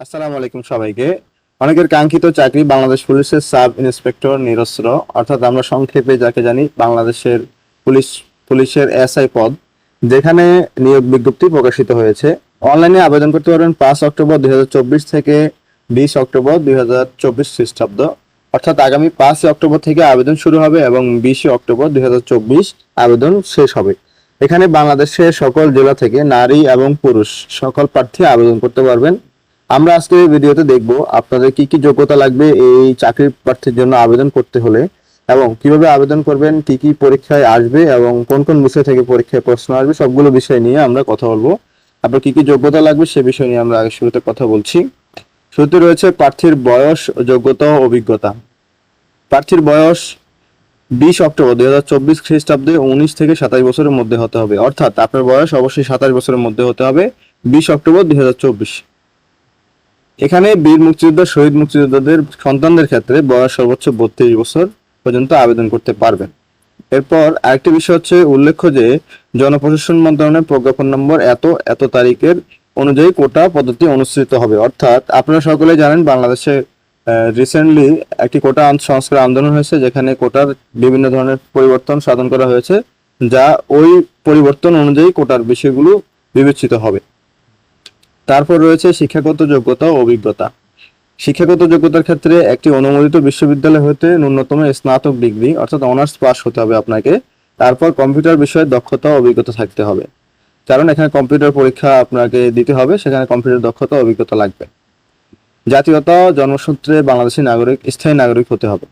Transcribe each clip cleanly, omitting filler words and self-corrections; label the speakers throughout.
Speaker 1: আসসালামু আলাইকুম সবাইকে। অনেকের কাঙ্ক্ষিত চাকরি বাংলাদেশ পুলিশের সাব ইন্সপেক্টর নিরস্ত্র, অর্থাৎ আমরা সংক্ষেপে যাকে জানি বাংলাদেশের পুলিশ পুলিশের এসআই পদ, যেখানে নিয়োগ বিজ্ঞপ্তি প্রকাশিত হয়েছে। অনলাইনে আবেদন করতে পারবেন 5 অক্টোবর 2024 থেকে 20 অক্টোবর 2024 খ্রিস্টাব্দ, অর্থাৎ আগামী 5 অক্টোবর থেকে আবেদন শুরু হবে এবং 20 অক্টোবর 2024 আবেদন শেষ হবে। এখানে বাংলাদেশের সকল জেলা থেকে নারী এবং পুরুষ সকল প্রার্থী আবেদন করতে পারবেন। আমরা আজকে এই ভিডিওতে দেখব আপনাদের কি কি যোগ্যতা লাগবে এই চাকরির প্রার্থীর জন্য আবেদন করতে হলে, এবং কিভাবে আবেদন করবেন, কি কি পরীক্ষায় আসবে এবং কোন কোন বিষয় থেকে পরীক্ষায় প্রশ্ন আসবে, সবগুলো বিষয় নিয়ে আমরা কথা বলবো। আপনার কি কি যোগ্যতা লাগবে সে বিষয় নিয়ে আমরা আগে শুরুতে কথা বলছি। শুরুতে রয়েছে প্রার্থীর বয়স, যোগ্যতা ও অভিজ্ঞতা। প্রার্থীর বয়স 20 অক্টোবর 2024 খ্রিস্টাব্দে 19 থেকে 27 বছরের মধ্যে হতে হবে, অর্থাৎ আপনার বয়স অবশ্যই 27 বছরের মধ্যে হতে হবে 20 অক্টোবর 2024। এখানে বীর মুক্তিযোদ্ধা, শহীদ মুক্তিযোদ্ধাদের সন্তানদের ক্ষেত্রে বয়স সর্বোচ্চ 32 বছর পর্যন্ত আবেদন করতে পারবেন। এরপর আরেকটি বিষয় হচ্ছে উল্লেখ্য যে জনপ্রশাসন মন্ত্রণালয়ের প্রজ্ঞাপন নম্বর এত এত তারিখের অনুযায়ী কোটা পদ্ধতি অনুসৃত হবে। অর্থাৎ আপনারা সকলেই জানেন বাংলাদেশে রিসেন্টলি একটি কোটা সংস্কার আন্দোলন হয়েছে, যেখানে কোটার বিভিন্ন ধরনের পরিবর্তন সাধন করা হয়েছে, যা ওই পরিবর্তন অনুযায়ী কোটার বিষয়গুলো বিবেচিত হবে। তারপর রয়েছে শিক্ষাগত যোগ্যতা ও অভিজ্ঞতা। শিক্ষাগত যোগ্যতার ক্ষেত্রে একটি অনুমোদিত বিশ্ববিদ্যালয় হতে ন্যূনতম স্নাতক ডিগ্রি অর্থাৎ অনার্স পাস হতে হবে আপনাকে। তারপর কম্পিউটার বিষয়ে দক্ষতা ও অভিজ্ঞতা থাকতে হবে, কারণ এখানে কম্পিউটার পরীক্ষা আপনাকে দিতে হবে, সেখানে কম্পিউটার দক্ষতা ও অভিজ্ঞতা লাগবে। জাতীয়তা, জন্মসূত্রে বাংলাদেশী নাগরিক, স্থায়ী নাগরিক হতে হবে।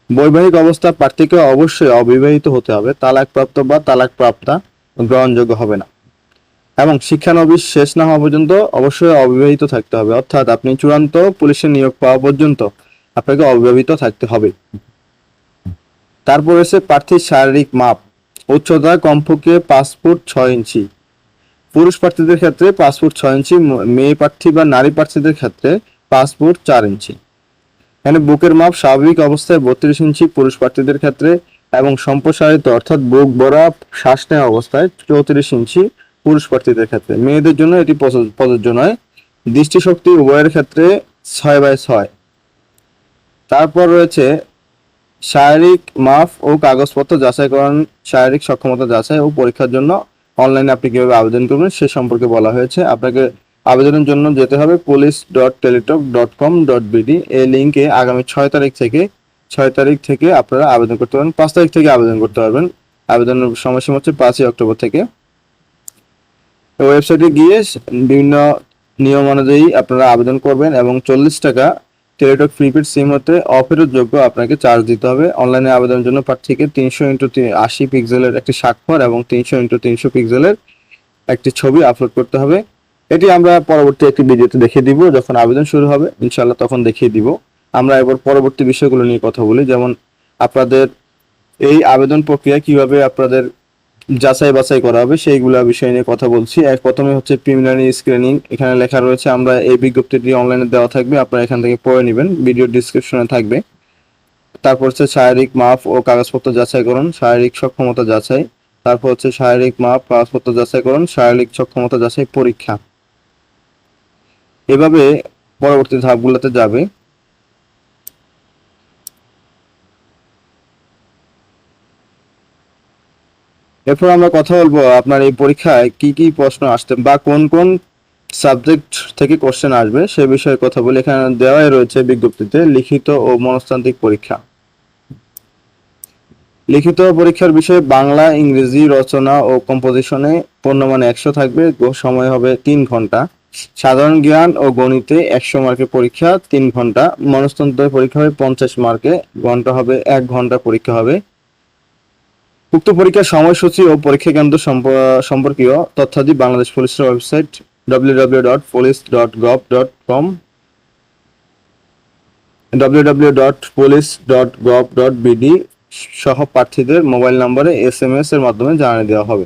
Speaker 1: বৈবাহিক অবস্থা প্রার্থীকে অবশ্যই অবিবাহিত হতে হবে, তালাকপ্রাপ্ত বা তালাকপ্রাপ্তা গ্রহণযোগ্য হবে না। এবং শিক্ষানবিশ শেষ না হওয়া পর্যন্ত অবশ্যই অবিবাহিত থাকতে হবে, অর্থাৎ আপনি চূড়ান্ত পুলিশের নিয়োগ পাওয়া পর্যন্ত আপনাকে অবিবাহিত থাকতে হবে। তারপর এসে প্রার্থীর শারীরিক মাপ। উচ্চতা কমপক্ষে 5 ফুট 6 ইঞ্চি। পুরুষ প্রার্থীদের ক্ষেত্রে 5 ফুট 6 ইঞ্চি, মেয়ে প্রার্থী বা নারী প্রার্থীদের ক্ষেত্রে 5 ফুট 4 ইঞ্চি। এখানে বুকের মাপ স্বাভাবিক অবস্থায় 32 ইঞ্চি পুরুষ প্রার্থীদের ক্ষেত্রে, এবং সম্প্রসারিত অর্থাৎ বুক ভরা শ্বাস নেওয়া অবস্থায় 34 ইঞ্চি পুরুষ প্রার্থীদের ক্ষেত্রে। মেয়েদের জন্য এটি প্রযোজ্য নয়। দৃষ্টিশক্তি উভয়ের ক্ষেত্রে 6/6। তারপর রয়েছে শারীরিক মাপ ও কাগজপত্র যাচাইকরণ। শারীরিক সক্ষমতা যাচাই ও পরীক্ষার জন্য অনলাইনে আপনি কিভাবে আবেদন করবেন সে সম্পর্কে বলা হয়েছে। আপনাকে আবেদনের জন্য যেতে হবে police.teletalk.com.bd এই লিঙ্কে আগামী 6 তারিখ থেকে আপনারা আবেদন করতে পারবেন। 5 তারিখ থেকে আবেদন করতে পারবেন। আবেদনের সময়সীমা হচ্ছে 5 অক্টোবর থেকে। ওয়েবসাইটে গিয়ে বিভিন্ন নিয়ম অনুযায়ী আপনারা আবেদন করবেন এবং 40 টাকা টেলিটক প্রিপেড সিম হতে অফেরত যোগ্য আপনাকে চার্জ দিতে হবে। অনলাইনে আবেদনের জন্য প্রার্থীকে 300x80 পিক্সেলের একটি স্বাক্ষর এবং 300x300 পিক্সেলের একটি ছবি আপলোড করতে হবে। এটি আমরা পরবর্তী একটি ভিডিওতে দেখিয়ে দিব, যখন আবেদন শুরু হবে ইনশাআল্লাহ তখন দেখিয়ে দিব। আমরা এবার পরবর্তী বিষয়গুলো নিয়ে কথা বলি, যেমন আপনাদের এই আবেদন প্রক্রিয়া কিভাবে আপনাদের যাচাই বাছাই করা হবে সেইগুলা বিষয় নিয়ে কথা বলছি। প্রথমে হচ্ছে প্রিলিমিনারি স্ক্রিনিং। এখানে লেখা রয়েছে, আমরা এই বিজ্ঞপ্তিটি অনলাইনে দেওয়া থাকবে, আপনারা এখান থেকে পড়ে নেবেন, ভিডিও ডিসক্রিপশনে থাকবে। তারপর হচ্ছে শারীরিক মাপ ও কাগজপত্র যাচাইকরণ, শারীরিক সক্ষমতা যাচাই। তারপর হচ্ছে শারীরিক মাপ, কাগজপত্র যাচাইকরণ, শারীরিক সক্ষমতা যাচাই, পরীক্ষা। এভাবে পরবর্তী ধাপগুলোতে যাবে। এরপর আমরা কথা বলবো আপনার এই পরীক্ষায় কি কি প্রশ্ন আসতে বা কোন কোন সাবজেক্ট থেকে কোশ্চেন আসবে সে বিষয়ে কথা বলি। এখানে দেওয়াই রয়েছে বিজ্ঞপ্তিতে লিখিত ও মনস্তান্ত্রিক পরীক্ষা। লিখিত পরীক্ষার বিষয়ে বাংলা, ইংরেজি, রচনা ও কম্পোজিশনে পূর্ণমানে 100 থাকবে, সময় হবে 3 ঘন্টা। সাধারণ জ্ঞান ও গণিতে 100 মার্কের পরীক্ষা 3 ঘন্টা। মনস্তান্ত্রিক পরীক্ষা হবে 50 মার্কে, ঘন্টা হবে 1 ঘন্টা পরীক্ষা হবে। উক্ত পরীক্ষার সময়সূচি ও পরীক্ষা কেন্দ্র সম্পর্কীয় তথ্যাদি বাংলাদেশ পুলিশের ওয়েবসাইট www.police.gov.com www.police.gov.bd সহ প্রার্থীদের মোবাইল নম্বরে SMS এর মাধ্যমে জানিয়ে দেওয়া হবে।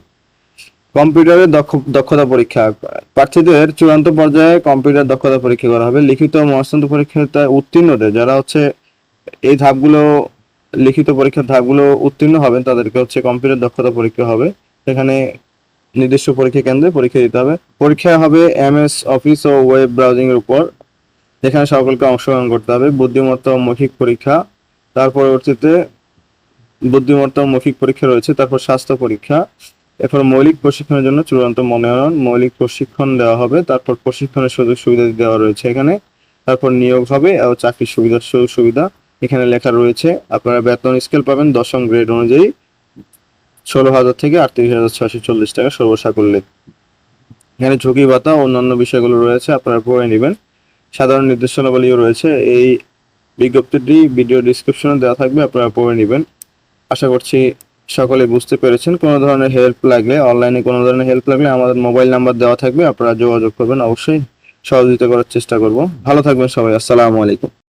Speaker 1: কম্পিউটারের দক্ষতা পরীক্ষা। প্রার্থীদের চূড়ান্ত পর্যায়ে কম্পিউটার দক্ষতা পরীক্ষা করা হবে। লিখিত ও মনস্তান্ত্রিক পরীক্ষায় উত্তীর্ণদের, যারা হচ্ছে এই ধাপগুলো লিখিত পরীক্ষার ধাপগুলো উত্তীর্ণ হবেন, তাদেরকে হচ্ছে কম্পিউটার দক্ষতা পরীক্ষা হবে। সেখানে নির্দিষ্ট পরীক্ষা কেন্দ্রে পরীক্ষা দিতে হবে। পরীক্ষা হবে এমএস অফিস ও ওয়েব ব্রাউজিং এর উপর, যেখানে সকলকে অংশগ্রহণ করতে হবে। বুদ্ধিমত্তা ও মৌখিক পরীক্ষা, তার পরবর্তীতে বুদ্ধিমত্তা ও মৌখিক পরীক্ষা রয়েছে, তারপর স্বাস্থ্য পরীক্ষা, এরপর মৌলিক প্রশিক্ষণের জন্য চূড়ান্ত মনোনয়ন, মৌলিক প্রশিক্ষণ দেওয়া হবে, তারপর প্রশিক্ষণের সুযোগ সুবিধা দেওয়া রয়েছে এখানে, তারপর নিয়োগ হবে ও চাকরির সুবিধা সুযোগ সুবিধা এখানে লেখা রয়েছে। আপনারা বেতন স্কেল পাবেন 10ম গ্রেড অনুযায়ী 16,000 থেকে 38,640 টাকা সর্বসাকুল্যে। এখানে ঝুঁকি ভাতা ও অন্যান্য বিষয়গুলো রয়েছে, আপনারা পড়ে নেবেন। সাধারণ নির্দেশনাবলীও রয়েছে। এই বিজ্ঞপ্তিটি ভিডিও ডিসক্রিপশনে দেওয়া থাকবে, আপনারা পড়ে নেবেন। আশা করছি সকলে বুঝতে পেরেছেন। কোনো ধরনের হেল্প লাগলে, অনলাইনে কোনো ধরনের হেল্প লাগলে আমাদের মোবাইল নাম্বার দেওয়া থাকবে, আপনারা যোগাযোগ করবেন, অবশ্যই সহযোগিতা করার চেষ্টা করব। ভালো থাকবেন সবাই, আসসালামু আলাইকুম।